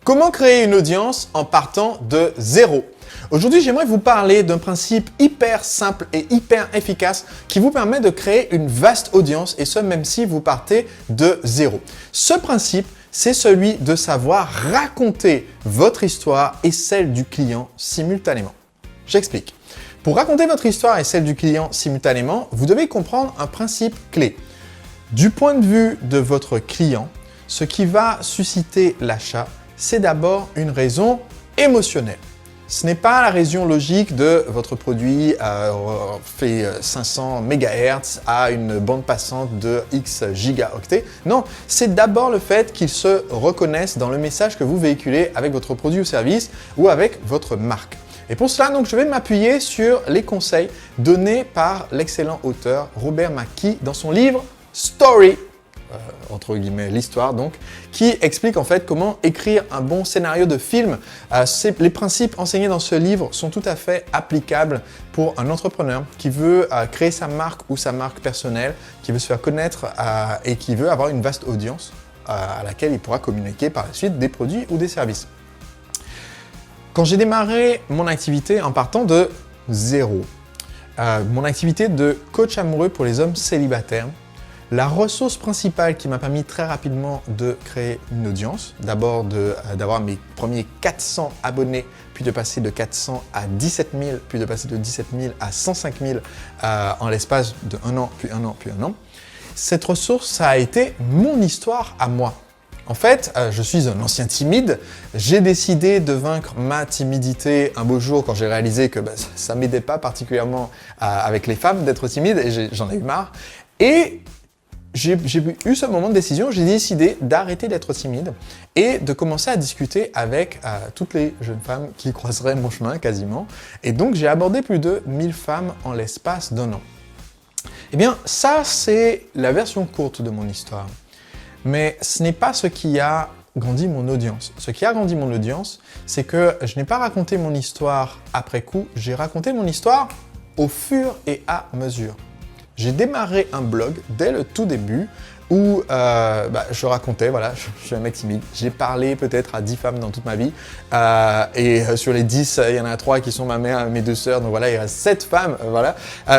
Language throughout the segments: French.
Comment créer une audience en partant de zéro? Aujourd'hui, j'aimerais vous parler d'un principe hyper simple et hyper efficace qui vous permet de créer une vaste audience et ce, même si vous partez de zéro. Ce principe, c'est celui de savoir raconter votre histoire et celle du client simultanément. J'explique. Pour raconter votre histoire et celle du client simultanément, vous devez comprendre un principe clé. Du point de vue de votre client, ce qui va susciter l'achat, c'est d'abord une raison émotionnelle. Ce n'est pas la raison logique de votre produit fait 500 MHz à une bande passante de X gigaoctets. Non, c'est d'abord le fait qu'ils se reconnaissent dans le message que vous véhiculez avec votre produit ou service ou avec votre marque. Et pour cela, donc, je vais m'appuyer sur les conseils donnés par l'excellent auteur Robert McKee dans son livre Story, entre guillemets l'histoire donc, qui explique en fait comment écrire un bon scénario de film. Les principes enseignés dans ce livre sont tout à fait applicables pour un entrepreneur qui veut créer sa marque ou sa marque personnelle, qui veut se faire connaître et qui veut avoir une vaste audience à laquelle il pourra communiquer par la suite des produits ou des services. Quand j'ai démarré mon activité en partant de zéro, mon activité de coach amoureux pour les hommes célibataires, la ressource principale qui m'a permis très rapidement de créer une audience, d'abord d'avoir mes premiers 400 abonnés, puis de passer de 400 à 17 000, puis de passer de 17 000 à 105 000 en l'espace de un an, puis un an, puis un an. Cette ressource, ça a été mon histoire à moi. En fait, je suis un ancien timide. J'ai décidé de vaincre ma timidité un beau jour quand j'ai réalisé que ça ne m'aidait pas particulièrement avec les femmes d'être timide et j'en ai eu marre. Et j'ai eu ce moment de décision, j'ai décidé d'arrêter d'être timide et de commencer à discuter avec toutes les jeunes femmes qui croiseraient mon chemin quasiment. Et donc, j'ai abordé plus de 1000 femmes en l'espace d'un an. Eh bien, ça, c'est la version courte de mon histoire. Mais ce n'est pas ce qui a grandi mon audience. Ce qui a grandi mon audience, c'est que je n'ai pas raconté mon histoire après coup, j'ai raconté mon histoire au fur et à mesure. J'ai démarré un blog dès le tout début où je racontais, voilà, je suis un mec timide, j'ai parlé peut-être à 10 femmes dans toute ma vie et sur les 10, il y en a 3 qui sont ma mère, mes 2 sœurs, donc voilà, il reste 7 femmes, voilà.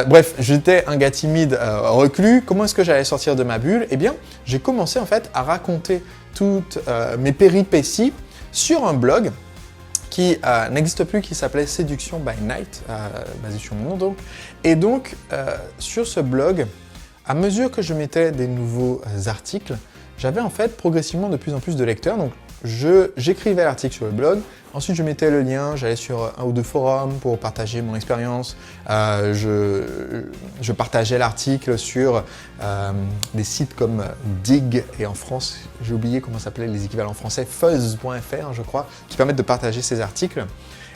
Bref, j'étais un gars timide, reclus. Comment est-ce que j'allais sortir de ma bulle? Eh bien, j'ai commencé en fait à raconter toutes mes péripéties sur un blog qui n'existe plus, qui s'appelait Séduction by Night, basé sur mon nom donc. Et donc, sur ce blog, à mesure que je mettais des nouveaux articles, j'avais en fait progressivement de plus en plus de lecteurs. Donc, j'écrivais l'article sur le blog, ensuite je mettais le lien, j'allais sur un ou deux forums pour partager mon expérience, je partageais l'article sur des sites comme Dig et en France, j'ai oublié comment s'appelaient les équivalents français, Fuzz.fr je crois, qui permettent de partager ces articles.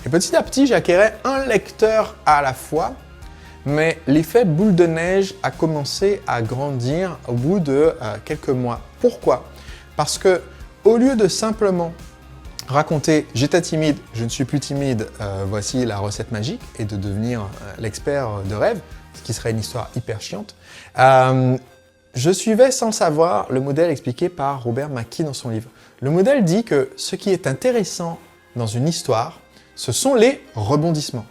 Et petit à petit, j'acquérais un lecteur à la fois, mais l'effet boule de neige a commencé à grandir au bout de quelques mois. Pourquoi? Parce que au lieu de simplement raconter « j'étais timide, je ne suis plus timide, voici la recette magique » et de devenir l'expert de rêve, ce qui serait une histoire hyper chiante, je suivais sans le savoir le modèle expliqué par Robert McKee dans son livre. Le modèle dit que ce qui est intéressant dans une histoire, ce sont les rebondissements.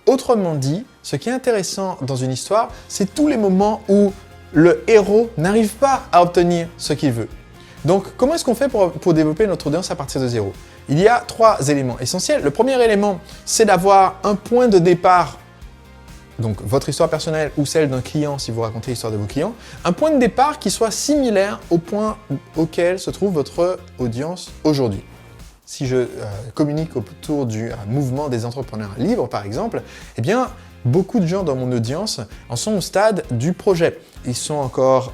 Autrement dit, ce qui est intéressant dans une histoire, c'est tous les moments où le héros n'arrive pas à obtenir ce qu'il veut. Donc, comment est-ce qu'on fait pour développer notre audience à partir de zéro? Il y a 3 éléments essentiels. Le premier élément, c'est d'avoir un point de départ, donc votre histoire personnelle ou celle d'un client si vous racontez l'histoire de vos clients, un point de départ qui soit similaire au point auquel se trouve votre audience aujourd'hui. Si je communique autour du mouvement des entrepreneurs libres, par exemple, eh bien, beaucoup de gens dans mon audience en sont au stade du projet. Ils sont encore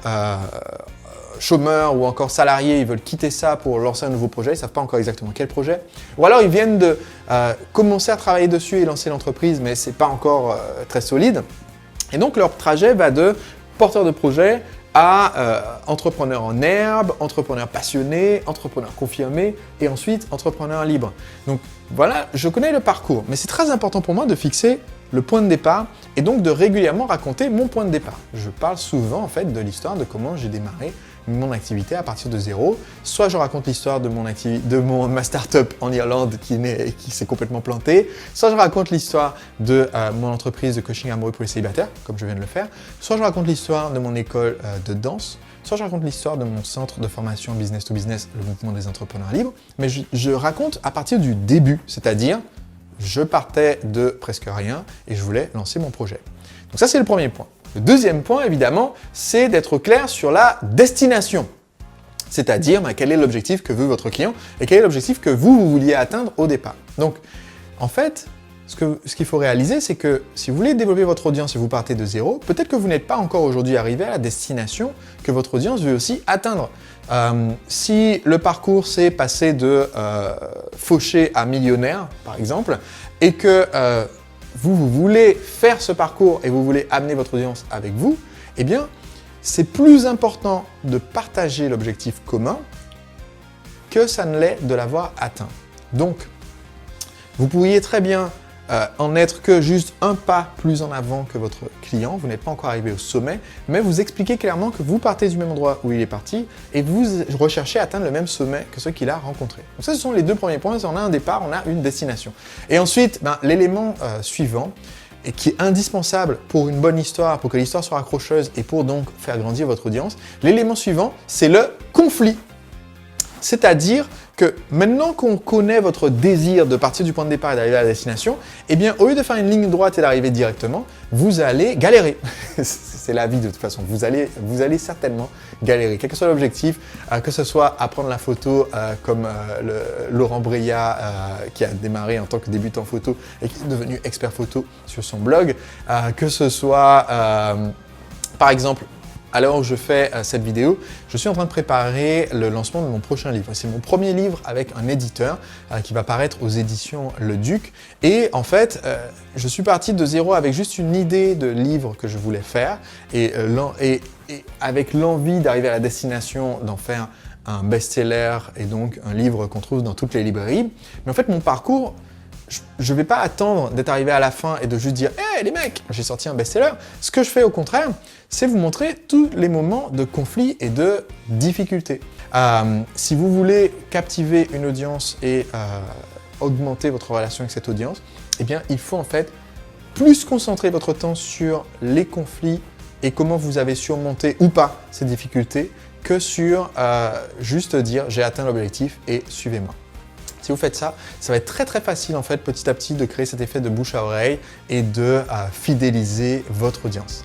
chômeurs ou encore salariés, ils veulent quitter ça pour lancer un nouveau projet, ils ne savent pas encore exactement quel projet. Ou alors ils viennent de commencer à travailler dessus et lancer l'entreprise, mais ce n'est pas encore très solide. Et donc leur trajet va de porteur de projet à entrepreneur en herbe, entrepreneur passionné, entrepreneur confirmé et ensuite entrepreneur libre. Donc voilà, je connais le parcours, mais c'est très important pour moi de fixer le point de départ et donc de régulièrement raconter mon point de départ. Je parle souvent en fait de l'histoire de comment j'ai démarré mon activité à partir de zéro. Soit je raconte l'histoire de ma startup en Irlande qui s'est complètement plantée, soit je raconte l'histoire de mon entreprise de coaching amoureux pour les célibataires, comme je viens de le faire, soit je raconte l'histoire de mon école de danse, soit je raconte l'histoire de mon centre de formation business to business, le mouvement des entrepreneurs libres, mais je raconte à partir du début, c'est-à-dire je partais de presque rien et je voulais lancer mon projet. Donc ça, c'est le premier point. Le deuxième point, évidemment, c'est d'être clair sur la destination. C'est-à-dire quel est l'objectif que veut votre client et quel est l'objectif que vous vouliez atteindre au départ. Donc, en fait, ce qu'il faut réaliser, c'est que si vous voulez développer votre audience et vous partez de zéro, peut-être que vous n'êtes pas encore aujourd'hui arrivé à la destination que votre audience veut aussi atteindre. Si le parcours c'est passer de fauché à millionnaire, par exemple, et que vous voulez faire ce parcours et vous voulez amener votre audience avec vous, eh bien, c'est plus important de partager l'objectif commun que ça ne l'est de l'avoir atteint. Donc, vous pourriez très bien en être que juste un pas plus en avant que votre client, vous n'êtes pas encore arrivé au sommet, mais vous expliquez clairement que vous partez du même endroit où il est parti et vous recherchez à atteindre le même sommet que ceux qu'il a rencontrés. Donc ça, ce sont les deux premiers points. On a un départ, on a une destination. Et ensuite, l'élément suivant, et qui est indispensable pour une bonne histoire, pour que l'histoire soit accrocheuse et pour donc faire grandir votre audience, l'élément suivant, c'est le conflit. C'est-à-dire que maintenant qu'on connaît votre désir de partir du point de départ et d'arriver à la destination, eh bien, au lieu de faire une ligne droite et d'arriver directement, vous allez galérer. C'est la vie de toute façon. Vous allez certainement galérer, quel que soit l'objectif, que ce soit apprendre la photo comme Laurent Breillat qui a démarré en tant que débutant photo et qui est devenu expert photo sur son blog, que ce soit par exemple, à l'heure où je fais cette vidéo, je suis en train de préparer le lancement de mon prochain livre. C'est mon premier livre avec un éditeur qui va paraître aux éditions Le Duc. Et en fait, je suis parti de zéro avec juste une idée de livre que je voulais faire et avec l'envie d'arriver à la destination d'en faire un best-seller et donc un livre qu'on trouve dans toutes les librairies. Mais en fait, mon parcours, je ne vais pas attendre d'être arrivé à la fin et de juste dire « Hey les mecs, j'ai sorti un best-seller ». Ce que je fais au contraire, c'est vous montrer tous les moments de conflit et de difficulté. Si vous voulez captiver une audience et augmenter votre relation avec cette audience, eh bien, il faut en fait plus concentrer votre temps sur les conflits et comment vous avez surmonté ou pas ces difficultés que sur juste dire « J'ai atteint l'objectif et suivez-moi ». Si vous faites ça, ça va être très très facile en fait petit à petit de créer cet effet de bouche à oreille et de fidéliser votre audience.